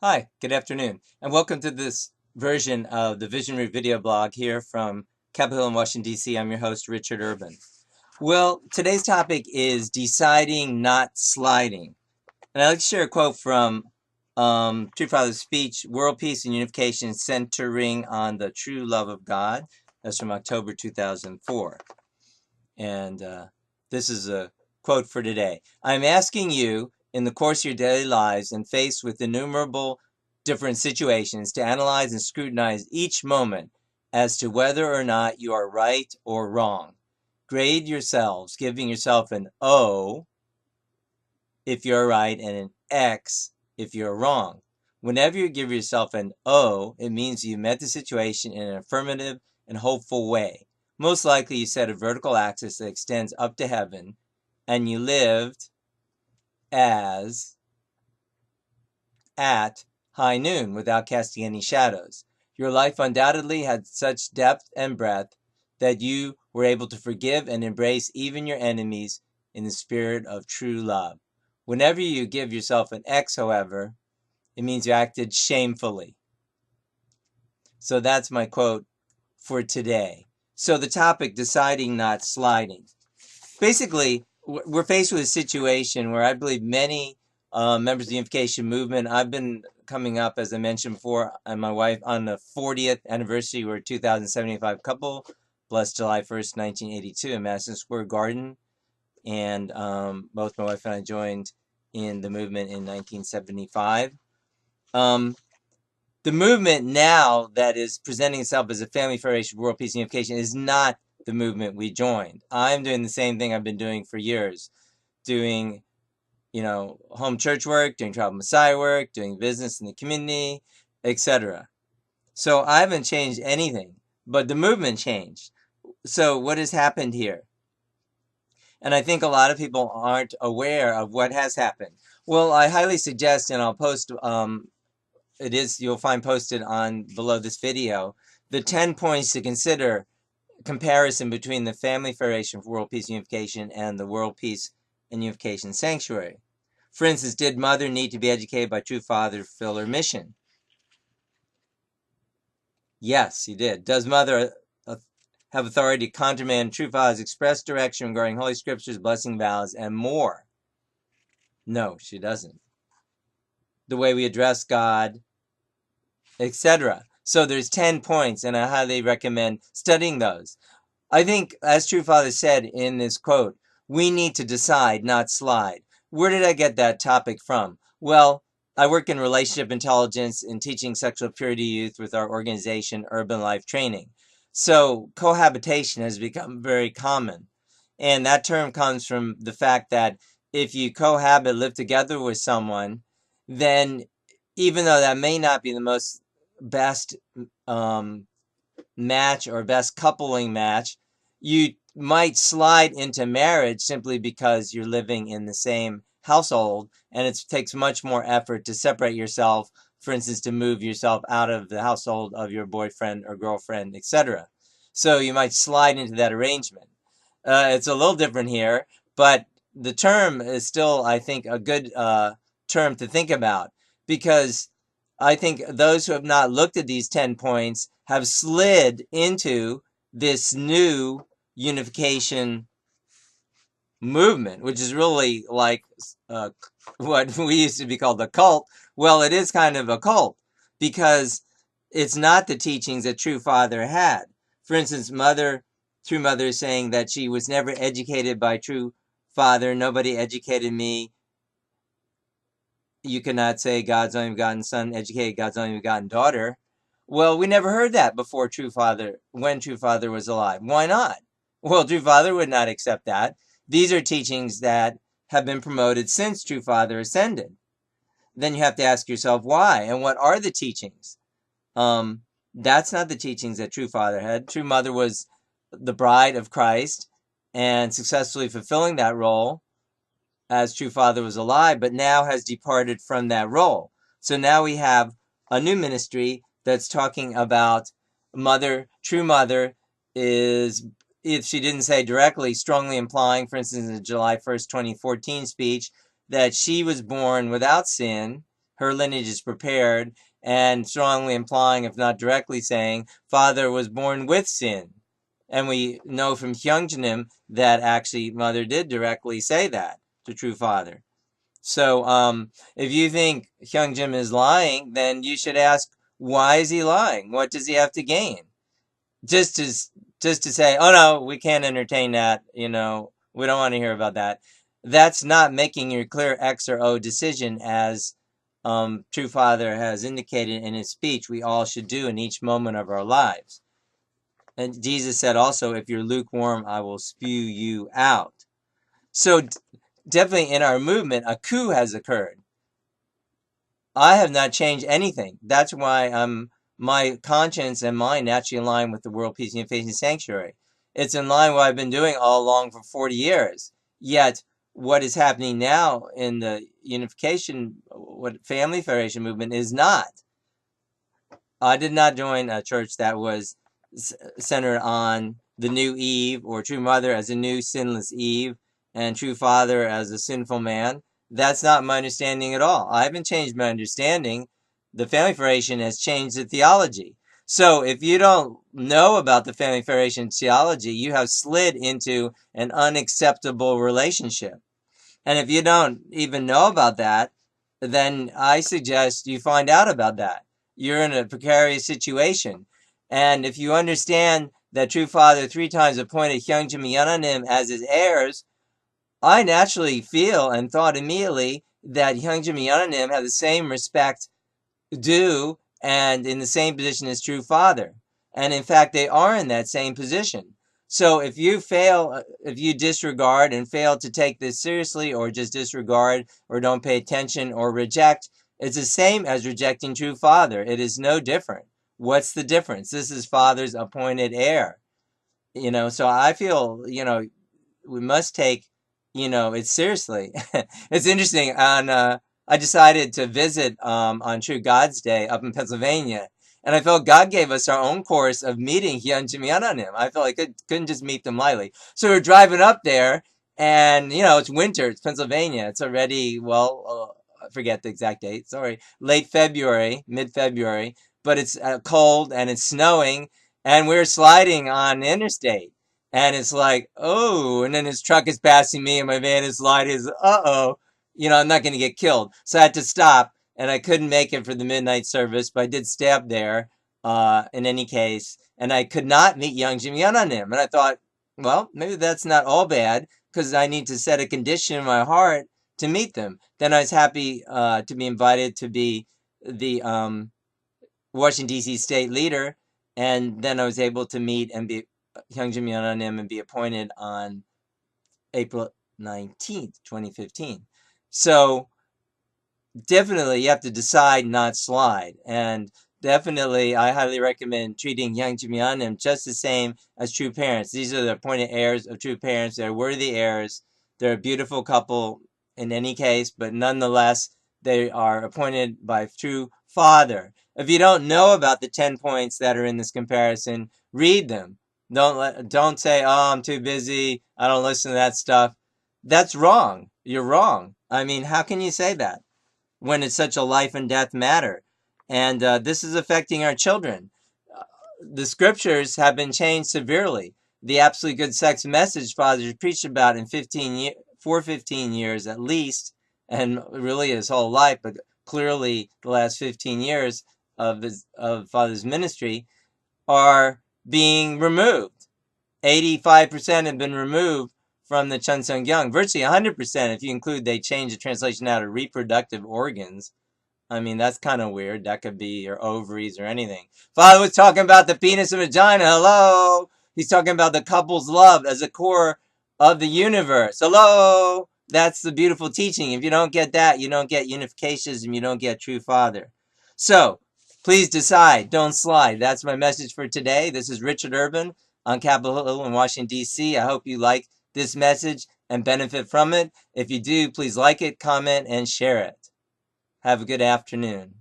Hi, good afternoon, and welcome to this version of the Vision Root video blog here from Capitol Hill in Washington, D.C. I'm your host, Richard Urban. Well, today's topic is deciding, not sliding. And I'd like to share a quote from True Father's speech, World Peace and Unification Centering on the True Love of God. That's from October 2004. And this is a quote for today. I'm asking you, in the course of your daily lives and faced with innumerable different situations, to analyze and scrutinize each moment as to whether or not you are right or wrong. Grade yourselves, giving yourself an O if you're right and an X if you're wrong. Whenever you give yourself an O, it means you met the situation in an affirmative and hopeful way. Most likely you set a vertical axis that extends up to heaven, and you lived as at high noon without casting any shadows. Your life undoubtedly had such depth and breadth that you were able to forgive and embrace even your enemies in the spirit of true love. Whenever you give yourself an X, however, it means you acted shamefully. So that's my quote for today. So the topic, deciding, not sliding. Basically, we're faced with a situation where I believe many members of the Unification Movement, I've been coming up, as I mentioned before, and my wife on the 40th anniversary. We're a 2075 couple, blessed July 1st, 1982 in Madison Square Garden. And both my wife and I joined in the movement in 1975. The movement now that is presenting itself as a family federation for world peace and unification is not the movement we joined. I'm doing the same thing I've been doing for years, doing, home church work, doing travel Messiah work, doing business in the community, etc. So I haven't changed anything, but the movement changed. So what has happened here? And I think a lot of people aren't aware of what has happened. Well, I highly suggest, and I'll post, you'll find posted on below this video, the 10 points to consider comparison between the Family Federation for World Peace and Unification and the World Peace and Unification Sanctuary. For instance, did Mother need to be educated by True Father to fulfill her mission? Yes, he did. Does Mother have authority to countermand True Father's express direction regarding Holy Scriptures, blessing vows, and more? No, she doesn't. The way we address God, etc. So there's 10 points, and I highly recommend studying those. I think, as True Father said in this quote, we need to decide, not slide. Where did I get that topic from? Well, I work in relationship intelligence and teaching sexual purity youth with our organization, Urban Life Training. So cohabitation has become very common. And that term comes from the fact that if you cohabit, live together with someone, then even though that may not be the best match or best coupling match, you might slide into marriage simply because you're living in the same household, and it takes much more effort to separate yourself, for instance, to move yourself out of the household of your boyfriend or girlfriend, etc. So you might slide into that arrangement. It's a little different here, but the term is still, I think, a good term to think about, because I think those who have not looked at these 10 points have slid into this new unification movement, which is really like what we used to be called a cult. Well, it is kind of a cult because it's not the teachings that True Father had. For instance, True Mother is saying that she was never educated by True Father. Nobody educated me. You cannot say God's only begotten Son educated God's only begotten daughter. Well, we never heard that before when True Father was alive. Why not? Well, True Father would not accept that. These are teachings that have been promoted since True Father ascended. Then you have to ask yourself why, and what are the teachings? That's not the teachings that True Father had. True Mother was the bride of Christ and successfully fulfilling that role as True Father was alive, but now has departed from that role. So now we have a new ministry that's talking about True Mother is, if she didn't say directly, strongly implying, for instance, in the July 1st, 2014 speech, that she was born without sin, her lineage is prepared, and strongly implying, if not directly saying, father was born with sin. And we know from Hyungjanim that actually mother did directly say that to true father. So if you think Hyungjim is lying, then you should ask, why is he lying? What does he have to gain? Just to say, oh no, we can't entertain that, we don't want to hear about that. That's not making your clear X or O decision, as True Father has indicated in his speech we all should do in each moment of our lives. And Jesus said also, if you're lukewarm, I will spew you out. So definitely in our movement, a coup has occurred. I have not changed anything. That's why my conscience and mind naturally align with the World Peace Unification Sanctuary. It's in line with what I've been doing all along for 40 years. Yet, what is happening now in the Unification, Family Federation movement is not. I did not join a church that was centered on the new Eve, or True Mother as a new sinless Eve, and True Father as a sinful man. That's not my understanding at all. I haven't changed my understanding. The Family Federation has changed the theology. So if you don't know about the Family Federation theology, you have slid into an unacceptable relationship. And if you don't even know about that, then I suggest you find out about that. You're in a precarious situation. And if you understand that True Father 3 times appointed Hyungjim and Yeonanim as his heirs, I naturally feel and thought immediately that Hyungjim and Yeonanim have the same respect due and in the same position as True Father. And in fact, they are in that same position. So if you fail, if you disregard and fail to take this seriously, or just disregard or don't pay attention or reject, it's the same as rejecting True Father. It is no different. What's the difference? This is Father's appointed heir. So I feel, we must take, it seriously. It's interesting. I decided to visit on True God's Day up in Pennsylvania. And I felt God gave us our own course of meeting Hyungjim Yeonanim. I felt like I couldn't just meet them lightly. So we're driving up there, and, it's winter. It's Pennsylvania. It's already, I forget the exact date. Sorry. Late February, mid-February. But it's cold, and it's snowing, and we're sliding on the interstate. And it's like, oh, and then his truck is passing me, and my van is sliding. Uh-oh. I'm not going to get killed. So I had to stop. And I couldn't make it for the midnight service, but I did stay up there in any case. And I could not meet Hyungjim Yeonanim. And I thought, well, maybe that's not all bad, because I need to set a condition in my heart to meet them. Then I was happy to be invited to be the Washington, D.C. state leader. And then I was able to meet and be Hyungjim Yeonanim and be appointed on April 19th, 2015. So definitely you have to decide, not slide. And definitely I highly recommend treating Hyungjim Yeonanim just the same as true parents. These are the appointed heirs of true parents. They're worthy heirs. They're a beautiful couple in any case, but nonetheless, they are appointed by True Father. If you don't know about the 10 points that are in this comparison, read them. Don't say, oh, I'm too busy, I don't listen to that stuff. That's wrong. You're wrong. I mean, how can you say that when it's such a life and death matter? And this is affecting our children. The scriptures have been changed severely. The absolute good sex message Father preached about in 15 years at least, and really his whole life, but clearly the last 15 years of Father's ministry, are being removed. 85% have been removed from the Chunseongyang. Virtually 100%, if you include they changed the translation out of reproductive organs. I mean, that's kind of weird. That could be your ovaries or anything. Father was talking about the penis and vagina. Hello? He's talking about the couple's love as the core of the Hello? That's the beautiful teaching. If you don't get that, you don't get unificationism, you don't get True Father. So, please decide. Don't slide. That's my message for today. This is Richard Urban on Capitol Hill in Washington, D.C. I hope you like this message and benefit from it. If you do, please like it, comment, and share it. Have a good afternoon.